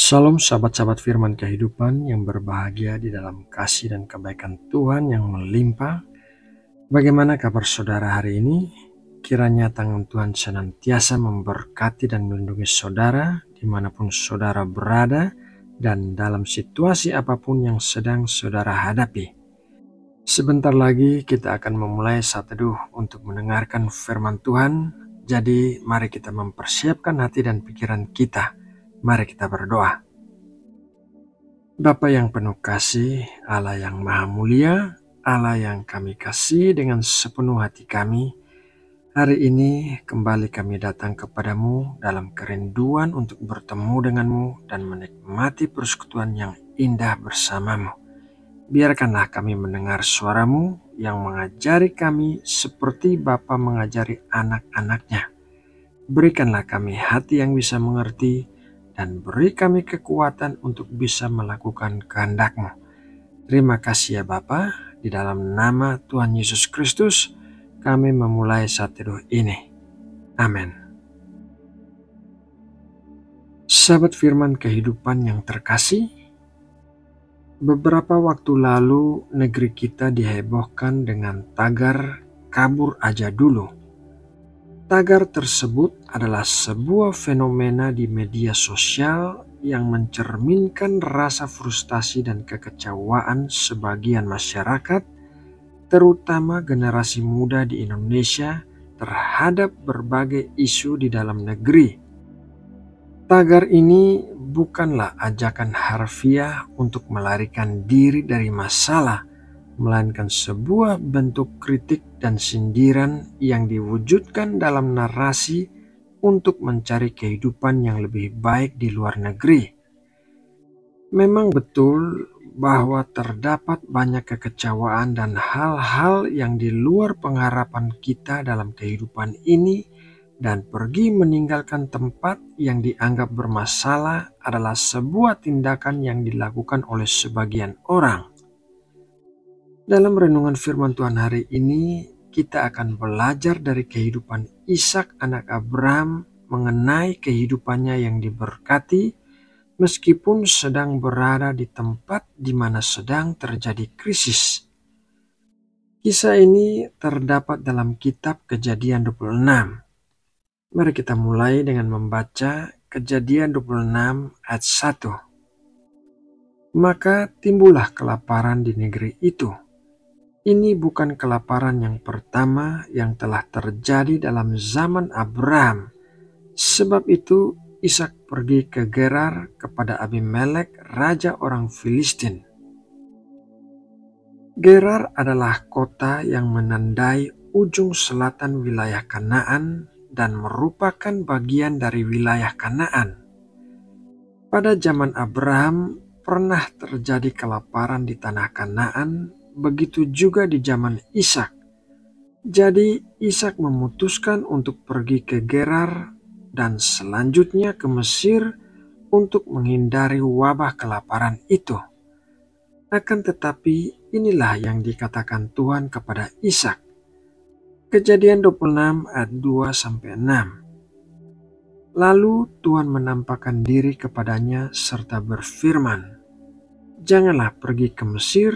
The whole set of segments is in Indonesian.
Salam sahabat-sahabat firman kehidupan yang berbahagia di dalam kasih dan kebaikan Tuhan yang melimpah. Bagaimana kabar saudara hari ini? Kiranya tangan Tuhan senantiasa memberkati dan melindungi saudara dimanapun saudara berada dan dalam situasi apapun yang sedang saudara hadapi. Sebentar lagi kita akan memulai saat teduh untuk mendengarkan firman Tuhan. Jadi mari kita mempersiapkan hati dan pikiran kita. Mari kita berdoa. Bapa yang penuh kasih, Allah yang maha mulia, Allah yang kami kasih dengan sepenuh hati kami, hari ini kembali kami datang kepadamu dalam kerinduan untuk bertemu denganmu dan menikmati persekutuan yang indah bersamamu. Biarkanlah kami mendengar suaramu yang mengajari kami seperti Bapa mengajari anak-anaknya. Berikanlah kami hati yang bisa mengerti, dan beri kami kekuatan untuk bisa melakukan kehendak-Mu. Terima kasih ya Bapa, di dalam nama Tuhan Yesus Kristus kami memulai saat teduh ini. Amin. Sahabat firman kehidupan yang terkasih, beberapa waktu lalu negeri kita dihebohkan dengan tagar kabur aja dulu. Tagar tersebut adalah sebuah fenomena di media sosial yang mencerminkan rasa frustasi dan kekecewaan sebagian masyarakat, terutama generasi muda di Indonesia, terhadap berbagai isu di dalam negeri. Tagar ini bukanlah ajakan harfiah untuk melarikan diri dari masalah, melainkan sebuah bentuk kritik dan sindiran yang diwujudkan dalam narasi untuk mencari kehidupan yang lebih baik di luar negeri. Memang betul bahwa terdapat banyak kekecewaan dan hal-hal yang di luar pengharapan kita dalam kehidupan ini, dan pergi meninggalkan tempat yang dianggap bermasalah adalah sebuah tindakan yang dilakukan oleh sebagian orang. Dalam renungan firman Tuhan hari ini, kita akan belajar dari kehidupan Ishak anak Abraham mengenai kehidupannya yang diberkati meskipun sedang berada di tempat di mana sedang terjadi krisis. Kisah ini terdapat dalam kitab Kejadian 26. Mari kita mulai dengan membaca Kejadian 26 ayat 1. Maka timbullah kelaparan di negeri itu. Ini bukan kelaparan yang pertama yang telah terjadi dalam zaman Abraham. Sebab itu Ishak pergi ke Gerar kepada Abimelek, raja orang Filistin. Gerar adalah kota yang menandai ujung selatan wilayah Kanaan dan merupakan bagian dari wilayah Kanaan. Pada zaman Abraham pernah terjadi kelaparan di tanah Kanaan, begitu juga di zaman Ishak. Jadi Ishak memutuskan untuk pergi ke Gerar dan selanjutnya ke Mesir untuk menghindari wabah kelaparan itu. Akan tetapi inilah yang dikatakan Tuhan kepada Ishak. Kejadian 26 ayat 2-6. Lalu Tuhan menampakkan diri kepadanya serta berfirman, "Janganlah pergi ke Mesir,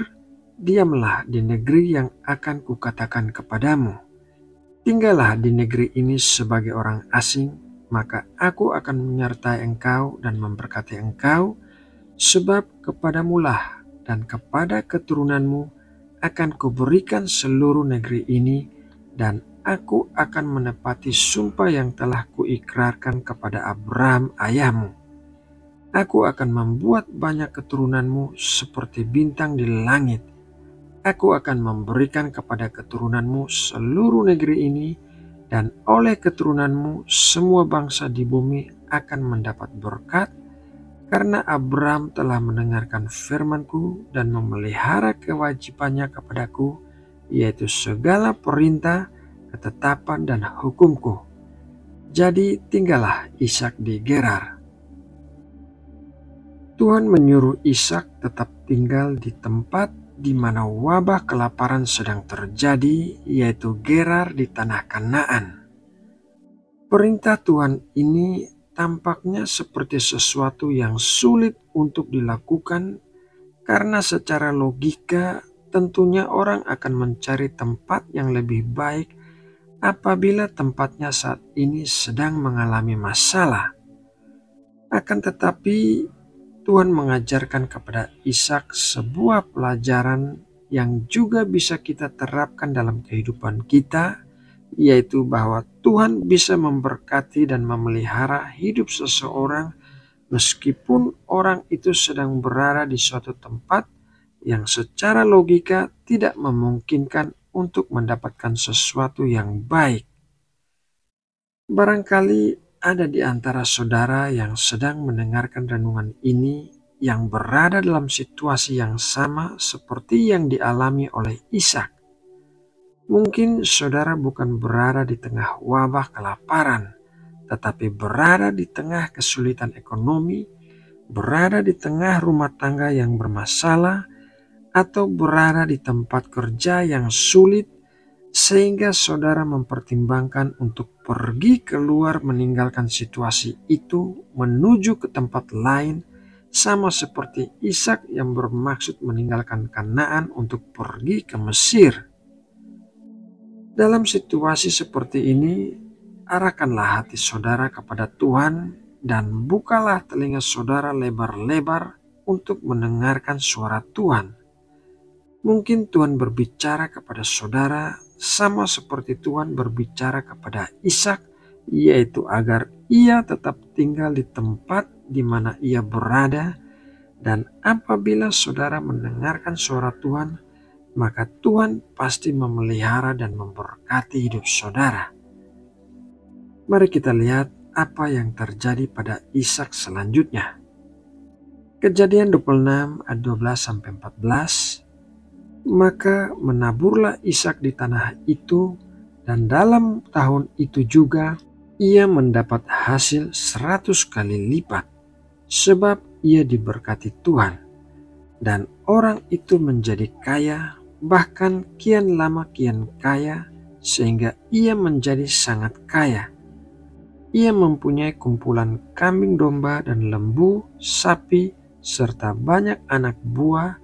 diamlah di negeri yang akan kukatakan kepadamu. Tinggallah di negeri ini sebagai orang asing, maka aku akan menyertai engkau dan memberkati engkau, sebab kepadamulah dan kepada keturunanmu akan kuberikan seluruh negeri ini, dan aku akan menepati sumpah yang telah kuikrarkan kepada Abraham ayahmu. Aku akan membuat banyak keturunanmu seperti bintang di langit. Aku akan memberikan kepada keturunanmu seluruh negeri ini, dan oleh keturunanmu semua bangsa di bumi akan mendapat berkat, karena Abraham telah mendengarkan firman-Ku dan memelihara kewajibannya kepadaku, yaitu segala perintah, ketetapan, dan hukum-Ku. Jadi tinggallah Ishak di Gerar." Tuhan menyuruh Ishak tetap tinggal di tempat di mana wabah kelaparan sedang terjadi, yaitu Gerar di tanah Kanaan. Perintah Tuhan ini tampaknya seperti sesuatu yang sulit untuk dilakukan karena secara logika tentunya orang akan mencari tempat yang lebih baik apabila tempatnya saat ini sedang mengalami masalah. Akan tetapi Tuhan mengajarkan kepada Ishak sebuah pelajaran yang juga bisa kita terapkan dalam kehidupan kita, yaitu bahwa Tuhan bisa memberkati dan memelihara hidup seseorang meskipun orang itu sedang berada di suatu tempat yang secara logika tidak memungkinkan untuk mendapatkan sesuatu yang baik. Barangkali ada di antara saudara yang sedang mendengarkan renungan ini yang berada dalam situasi yang sama seperti yang dialami oleh Ishak. Mungkin saudara bukan berada di tengah wabah kelaparan, tetapi berada di tengah kesulitan ekonomi, berada di tengah rumah tangga yang bermasalah, atau berada di tempat kerja yang sulit, sehingga saudara mempertimbangkan untuk pergi keluar meninggalkan situasi itu menuju ke tempat lain, sama seperti Ishak yang bermaksud meninggalkan Kanaan untuk pergi ke Mesir. Dalam situasi seperti ini, arahkanlah hati saudara kepada Tuhan dan bukalah telinga saudara lebar-lebar untuk mendengarkan suara Tuhan. Mungkin Tuhan berbicara kepada saudara sama seperti Tuhan berbicara kepada Ishak, yaitu agar ia tetap tinggal di tempat di mana ia berada, dan apabila saudara mendengarkan suara Tuhan, maka Tuhan pasti memelihara dan memberkati hidup saudara. Mari kita lihat apa yang terjadi pada Ishak selanjutnya. Kejadian 26 ayat 12-14. Maka menaburlah Ishak di tanah itu, dan dalam tahun itu juga ia mendapat hasil 100 kali lipat, sebab ia diberkati Tuhan. Dan orang itu menjadi kaya, bahkan kian lama kian kaya, sehingga ia menjadi sangat kaya. Ia mempunyai kumpulan kambing domba dan lembu, sapi, serta banyak anak buah,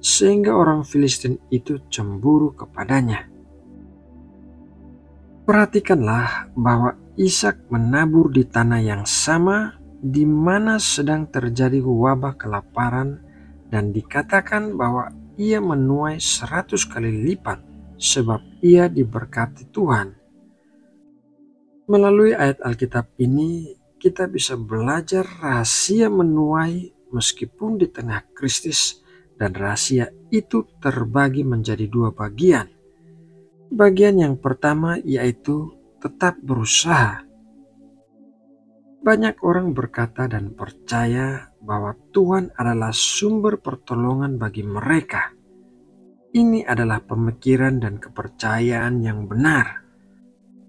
sehingga orang Filistin itu cemburu kepadanya. Perhatikanlah bahwa Ishak menabur di tanah yang sama di mana sedang terjadi wabah kelaparan, dan dikatakan bahwa ia menuai 100 kali lipat sebab ia diberkati Tuhan. Melalui ayat Alkitab ini kita bisa belajar rahasia menuai meskipun di tengah krisis, dan rahasia itu terbagi menjadi dua bagian. Bagian yang pertama yaitu tetap berusaha. Banyak orang berkata dan percaya bahwa Tuhan adalah sumber pertolongan bagi mereka. Ini adalah pemikiran dan kepercayaan yang benar.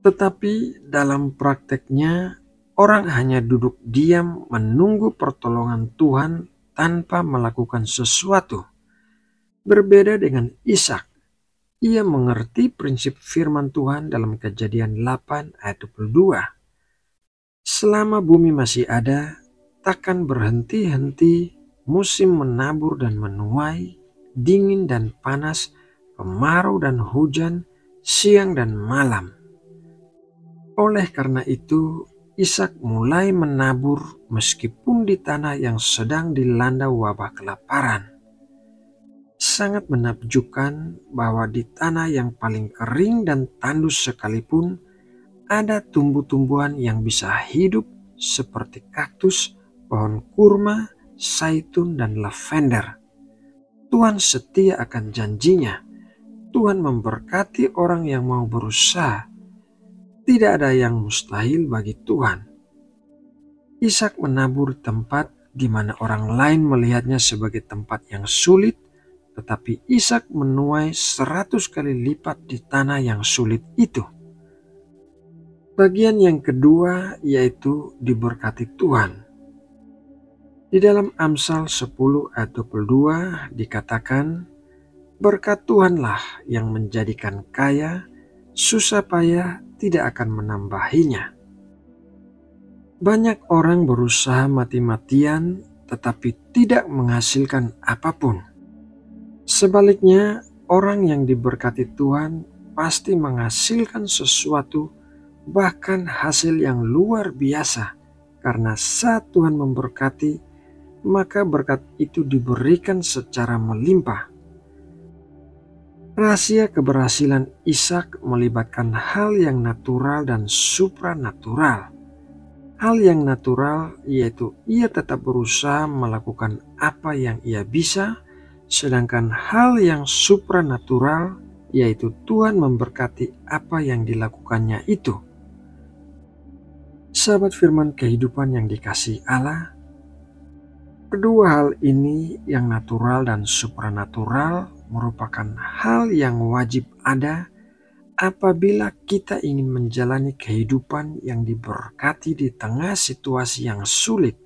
Tetapi dalam prakteknya, orang hanya duduk diam menunggu pertolongan Tuhan tanpa melakukan sesuatu. Berbeda dengan Ishak, ia mengerti prinsip firman Tuhan dalam Kejadian 8 ayat 22. Selama bumi masih ada, takkan berhenti-henti musim menabur dan menuai, dingin dan panas, kemarau dan hujan, siang dan malam. Oleh karena itu, Ishak mulai menabur meskipun di tanah yang sedang dilanda wabah kelaparan. Sangat menakjubkan bahwa di tanah yang paling kering dan tandus sekalipun ada tumbuh-tumbuhan yang bisa hidup seperti kaktus, pohon kurma, zaitun, dan lavender. Tuhan setia akan janjinya. Tuhan memberkati orang yang mau berusaha. Tidak ada yang mustahil bagi Tuhan. Ishak menabur di tempat di mana orang lain melihatnya sebagai tempat yang sulit, tetapi Ishak menuai 100 kali lipat di tanah yang sulit itu. Bagian yang kedua yaitu diberkati Tuhan. Di dalam Amsal 10 ayat 22 dikatakan, berkat Tuhanlah yang menjadikan kaya, susah payah tidak akan menambahinya. Banyak orang berusaha mati-matian tetapi tidak menghasilkan apapun. Sebaliknya, orang yang diberkati Tuhan pasti menghasilkan sesuatu, bahkan hasil yang luar biasa, karena saat Tuhan memberkati, maka berkat itu diberikan secara melimpah. Rahasia keberhasilan Ishak melibatkan hal yang natural dan supranatural. Hal yang natural yaitu ia tetap berusaha melakukan apa yang ia bisa, sedangkan hal yang supranatural yaitu Tuhan memberkati apa yang dilakukannya itu. Sahabat firman kehidupan yang dikasihi Allah, kedua hal ini yang natural dan supranatural merupakan hal yang wajib ada apabila kita ingin menjalani kehidupan yang diberkati di tengah situasi yang sulit.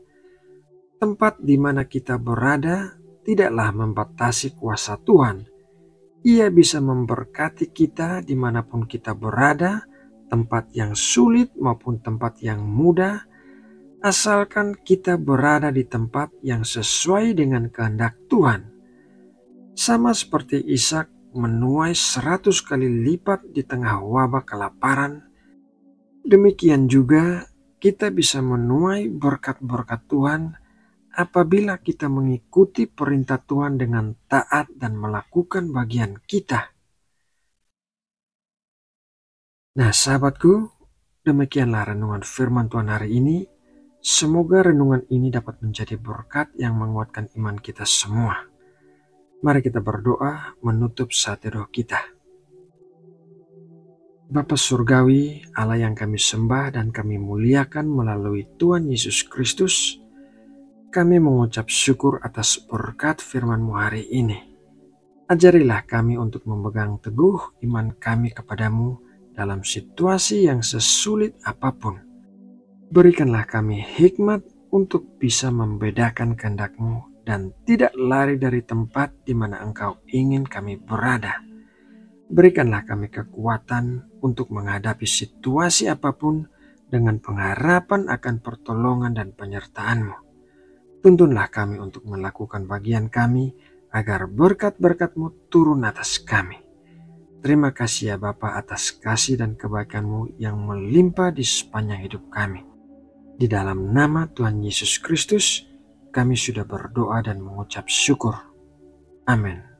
Tempat di mana kita berada tidaklah membatasi kuasa Tuhan. Ia bisa memberkati kita dimanapun kita berada, tempat yang sulit maupun tempat yang mudah, asalkan kita berada di tempat yang sesuai dengan kehendak Tuhan. Sama seperti Ishak menuai 100 kali lipat di tengah wabah kelaparan, demikian juga kita bisa menuai berkat-berkat Tuhan apabila kita mengikuti perintah Tuhan dengan taat dan melakukan bagian kita. Nah sahabatku, demikianlah renungan firman Tuhan hari ini. Semoga renungan ini dapat menjadi berkat yang menguatkan iman kita semua. Mari kita berdoa menutup saat teduh kita. Bapa Surgawi, Allah yang kami sembah dan kami muliakan melalui Tuhan Yesus Kristus, kami mengucap syukur atas berkat firman-Mu hari ini. Ajarilah kami untuk memegang teguh iman kami kepadamu dalam situasi yang sesulit apapun. Berikanlah kami hikmat untuk bisa membedakan kehendak-Mu dan tidak lari dari tempat di mana Engkau ingin kami berada. Berikanlah kami kekuatan untuk menghadapi situasi apapun dengan pengharapan akan pertolongan dan penyertaan-Mu. Tuntunlah kami untuk melakukan bagian kami agar berkat-berkat-Mu turun atas kami. Terima kasih ya Bapa atas kasih dan kebaikan-Mu yang melimpah di sepanjang hidup kami. Di dalam nama Tuhan Yesus Kristus, kami sudah berdoa dan mengucap syukur. Amin.